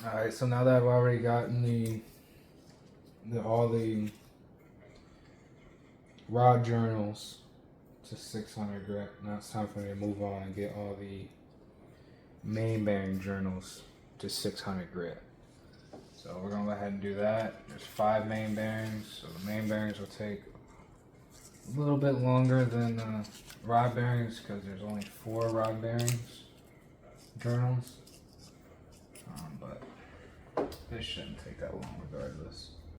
Alright, so now that I've already gotten all the rod journals to 600 grit, now it's time for me to move on and get all the main bearing journals to 600 grit. So we're gonna go ahead and do that. There's 5 main bearings, so the main bearings will take a little bit longer than rod bearings because there's only 4 rod bearings journals, but this shouldn't take that long regardless.